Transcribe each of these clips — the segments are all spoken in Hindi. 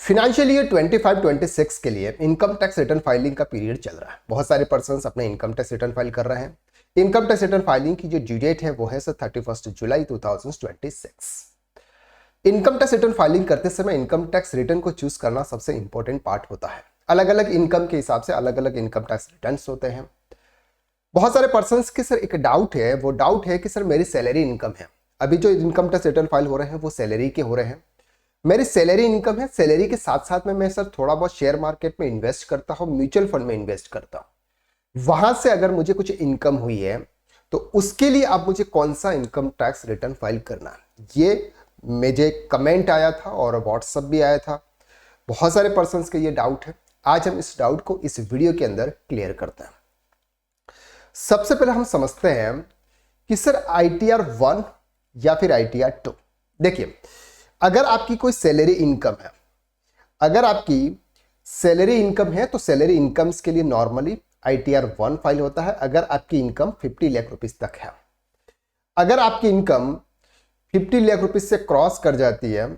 फिनेंशियल ईयर 25-26 के लिए इनकम टैक्स रिटर्न फाइलिंग का पीरियड चल रहा है। बहुत सारे पर्सन्स अपने इनकम टैक्स रिटर्न फाइल कर रहे हैं। इनकम टैक्स रिटर्न फाइलिंग की जो ड्यू डेट है वो है सर 31 जुलाई 2026। इनकम टैक्स रिटर्न फाइलिंग करते समय इनकम टैक्स रिटर्न को चूज करना सबसे इंपॉर्टेंट पार्ट होता है। अलग अलग इनकम के हिसाब से अलग अलग इनकम टैक्स रिटर्न होते हैं। बहुत सारे पर्सन्स के सर एक डाउट है, वो डाउट है कि सर मेरी सैलरी इनकम है, अभी जो इनकम टैक्स रिटर्न फाइल हो रहे हैं वो सैलरी के हो रहे हैं, मेरी सैलरी इनकम है, सैलरी के साथ साथ में मैं सर थोड़ा बहुत शेयर मार्केट में इन्वेस्ट करता हूं, म्यूचुअल फंड में इन्वेस्ट करता हूं, वहां से अगर मुझे कुछ इनकम हुई है तो उसके लिए अब मुझे कौन सा इनकम टैक्स रिटर्न फाइल करना है। ये मुझे कमेंट आया था और व्हाट्सएप भी आया था। बहुत सारे पर्सन्स के ये डाउट है। आज हम इस डाउट को इस वीडियो के अंदर क्लियर करते हैं। सबसे पहले हम समझते हैं कि सर ITR 1 या फिर ITR 2। देखिए, अगर आपकी कोई सैलरी इनकम है, अगर आपकी सैलरी इनकम है तो सैलरी इनकम्स के लिए नॉर्मली ITR 1 फाइल होता है अगर आपकी इनकम 50 लाख रुपीस तक है। अगर आपकी इनकम 50 लाख रुपीस से क्रॉस कर जाती है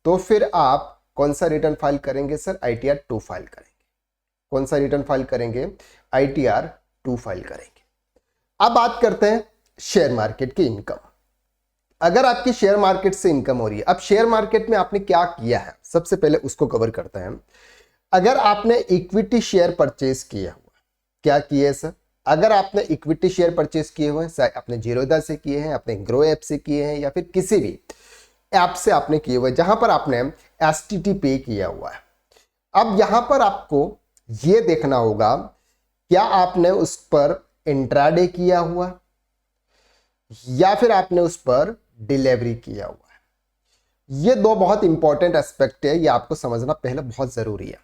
तो फिर आप कौन सा रिटर्न फाइल करेंगे सर? ITR 2 फाइल करेंगे। कौन सा रिटर्न फाइल करेंगे? ITR 2 फाइल करेंगे। अब बात करते हैं शेयर मार्केट की इनकम। अगर आपकी शेयर मार्केट से इनकम हो रही है, अब शेयर मार्केट में आपने क्या किया है सबसे पहले उसको कवर करते हैं। अगर आपने इक्विटी शेयर परचेज किया हुआ, क्या किए सर? अगर आपने इक्विटी शेयर परचेज किए हुए हैं, अपने जीरोधा से किए हैं, अपने ग्रो ऐप से किए हैं या फिर किसी भी ऐप से आपने किए हुए जहां पर आपने STT पे किया हुआ है, अब यहां पर आपको यह देखना होगा क्या आपने उस पर इंट्राडे किया हुआ या फिर आपने उस पर डिलीवरी किया हुआ है। ये दो बहुत इंपॉर्टेंट एस्पेक्ट है, ये आपको समझना पहले बहुत जरूरी है।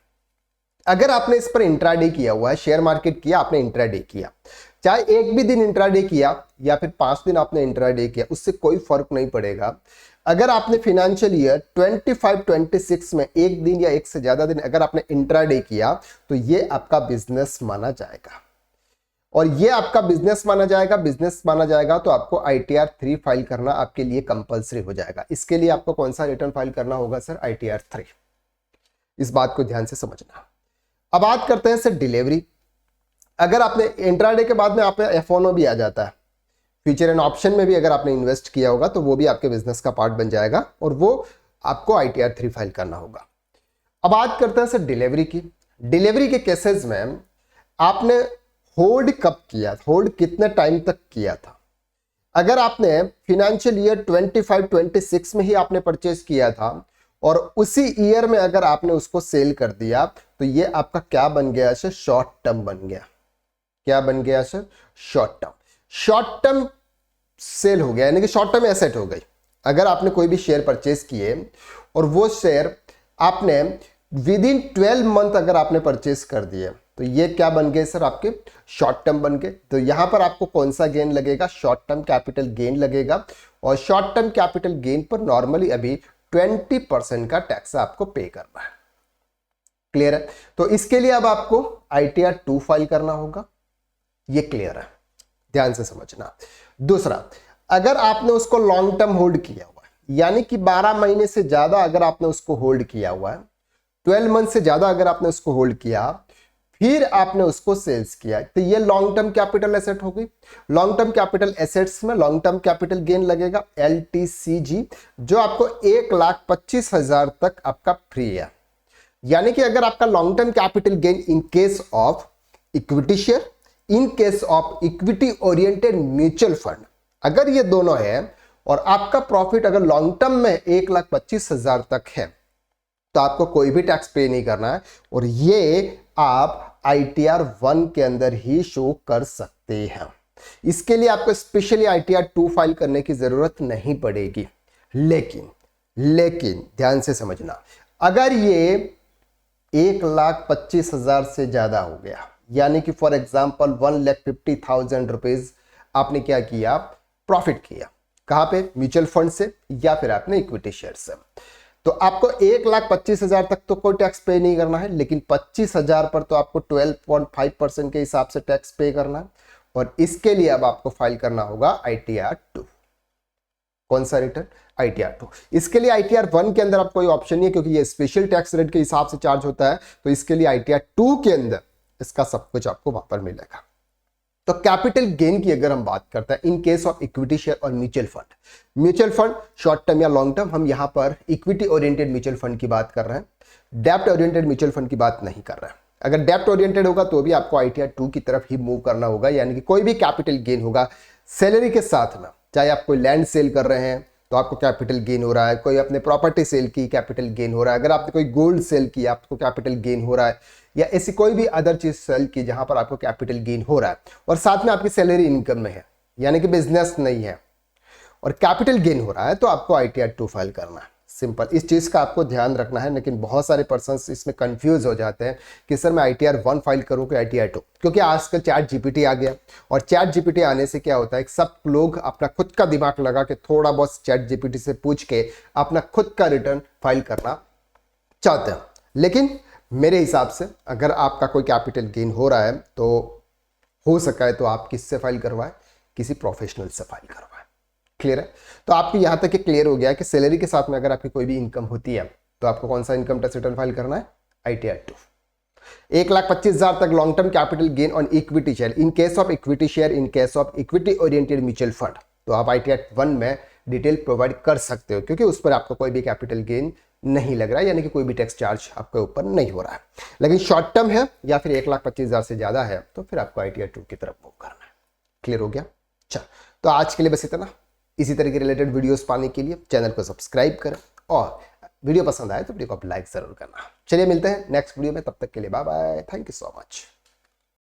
अगर आपने इस पर इंट्राडे किया हुआ है, शेयर मार्केट किया, आपने इंट्राडे किया, चाहे एक भी दिन इंट्राडे किया या फिर 5 दिन आपने इंट्राडे किया, उससे कोई फर्क नहीं पड़ेगा। अगर आपने फाइनेंशियल ईयर 25-26 में एक दिन या एक से ज्यादा दिन अगर आपने इंट्राडे किया तो ये आपका बिजनेस माना जाएगा। और ये आपका बिजनेस माना जाएगा। बिजनेस माना जाएगा तो आपको ITR 3 फाइल करना आपके लिए कंपलसरी हो जाएगा। इसके लिए आपको कौन सा रिटर्न फाइल करना होगा सर? ITR 3। इस बात को ध्यान से समझना। अब बात करते हैं सर डिलीवरी। अगर आपने इंट्राडे के बाद में आप F1O भी आ जाता है, फ्यूचर एंड ऑप्शन में भी अगर आपने इन्वेस्ट किया होगा तो वो भी आपके बिजनेस का पार्ट बन जाएगा और वो आपको ITR 3 फाइल करना होगा। अब बात करते हैं सर डिलीवरी की। डिलीवरी के केसेस में आपने होल्ड कब किया, होल्ड कितने टाइम तक किया था। अगर आपने फाइनेंशियल ईयर 25-26 में ही आपने परचेज किया था और उसी ईयर में अगर आपने उसको सेल कर दिया तो ये आपका क्या बन गया सर? शॉर्ट टर्म बन गया। क्या बन गया sir? Short term. Short term cell हो गया, यानी कि शॉर्ट टर्म एसेट हो गई। अगर आपने कोई भी शेयर परचेज किए और वो शेयर आपने विद इन 12 मंथ अगर आपने परचेज कर दिए तो ये क्या बन गए सर? आपके शॉर्ट टर्म बन गए। तो यहां पर आपको कौन सा गेन लगेगा? शॉर्ट टर्म कैपिटल गेन लगेगा। और शॉर्ट टर्म कैपिटल गेन पर नॉर्मली अभी 20% का टैक्स आपको पे करना है। क्लियर है? तो इसके लिए अब आपको ITR 2 फाइल करना होगा। ये क्लियर है, ध्यान से समझना। दूसरा, अगर आपने उसको लॉन्ग टर्म होल्ड किया हुआ है, यानी कि 12 महीने से ज्यादा अगर आपने उसको होल्ड किया हुआ है, 12 मंथ से ज्यादा अगर आपने उसको होल्ड किया फिर आपने उसको सेल्स किया, तो ये लॉन्ग टर्म कैपिटल एसेट हो गई। लॉन्ग टर्म कैपिटल एसेट्स में लॉन्ग टर्म कैपिटल गेन लगेगा LTCG, जो आपको 1,25,000 तक आपका फ्री है। यानी कि अगर आपका long term capital gain in case of equity share, in case of equity oriented mutual fund, अगर ये दोनों है और आपका प्रॉफिट अगर लॉन्ग टर्म में 1,25,000 तक है तो आपको कोई भी टैक्स पे नहीं करना है और ये आप ITR 1 के अंदर ही शो कर सकते हैं। इसके लिए आपको स्पेशली ITR 2 फाइल करने की जरूरत नहीं पड़ेगी। लेकिन ध्यान से समझना, अगर ये 1,25,000 से ज्यादा हो गया, यानी कि फॉर एग्जाम्पल 1,50,000 रुपीज आपने क्या किया? प्रॉफिट किया। कहां पे? म्यूचुअल फंड से या फिर आपने इक्विटी शेयर से, तो आपको 1,25,000 तक तो कोई टैक्स पे नहीं करना है, लेकिन 25,000 पर तो आपको 12.5% के हिसाब से टैक्स पे करना है और इसके लिए अब आपको फाइल करना होगा ITR 2। कौन सा रिटर्न? ITR 2। इसके लिए ITR 1 के अंदर आप कोई ऑप्शन नहीं है, क्योंकि ये स्पेशल टैक्स रेट के हिसाब से चार्ज होता है, तो इसके लिए ITR 2 के अंदर इसका सब कुछ आपको वहां पर मिलेगा। तो कैपिटल गेन की अगर हम बात करते हैं in case of equity share और म्यूचुअल फंड शॉर्ट टर्म या लॉन्ग टर्म, हम यहां पर इक्विटी ओरिएंटेड म्यूचुअल फंड की बात कर रहे हैं, डेप्ट ओरिएंटेड म्यूचुअल फंड की बात नहीं कर रहे हैं। अगर डेप्ट ओरिएंटेड होगा तो भी आपको ITR 2 की तरफ ही मूव करना होगा, यानी कि कोई भी कैपिटल गेन होगा सैलरी के साथ में, चाहे आप कोई लैंड सेल कर रहे हैं तो आपको कैपिटल गेन हो रहा है, कोई अपने प्रॉपर्टी सेल की कैपिटल गेन हो रहा है, अगर आपने कोई गोल्ड सेल की आपको कैपिटल गेन हो रहा है, या ऐसी कोई भी अदर चीज सेल की जहां पर आपको कैपिटल गेन हो रहा है और साथ में आपकी सैलरी इनकम में है, यानी कि बिजनेस नहीं है और कैपिटल गेन हो रहा है, तो आपको ITR 2 फाइल करना है। सिंपल, इस चीज का आपको ध्यान रखना है। लेकिन बहुत सारे पर्सन्स इसमें कंफ्यूज हो जाते हैं कि सर मैं ITR 1 फाइल करूं कि ITR 2, क्योंकि आजकल चैट GPT आ गया और चैट GPT आने से क्या होता है, सब लोग अपना खुद का दिमाग लगा के थोड़ा बहुत चैट GPT से पूछ के अपना खुद का रिटर्न फाइल करना चाहते हैं। लेकिन मेरे हिसाब से अगर आपका कोई कैपिटल गेन हो रहा है तो हो सका है तो आप किससे फाइल करवाएं? किसी प्रोफेशनल से फाइल करवाएं। क्लियर है? तो आपको यहां तक क्लियर हो गया कि सैलरी के साथ में अगर आपकी कोई भी इनकम होती है तो आपको कौन सा इनकम टैक्स रिटर्न फाइल करना है? ITR 2। 1,25,000 तक long term capital gain on equity share in case of equity share in case of equity oriented mutual fund, तो आप ITR 1 में डिटेल प्रोवाइड कर सकते हो, क्योंकि उस पर आपको कोई भी कैपिटल गेन नहीं लग रहा है, यानी कि कोई भी टैक्स चार्ज आपके ऊपर नहीं हो रहा है। लेकिन शॉर्ट टर्म है या फिर 1,25,000 से ज्यादा है तो फिर आपको ITR 2 की तरफ मूव करना है। क्लियर हो गया? चल, तो आज के लिए बस इतना। इसी तरह के रिलेटेड वीडियोस पाने के लिए चैनल को सब्सक्राइब करें और वीडियो पसंद आए तो वीडियो को आप लाइक जरूर करना। चलिए मिलते हैं नेक्स्ट वीडियो में, तब तक के लिए bye bye, thank you so much.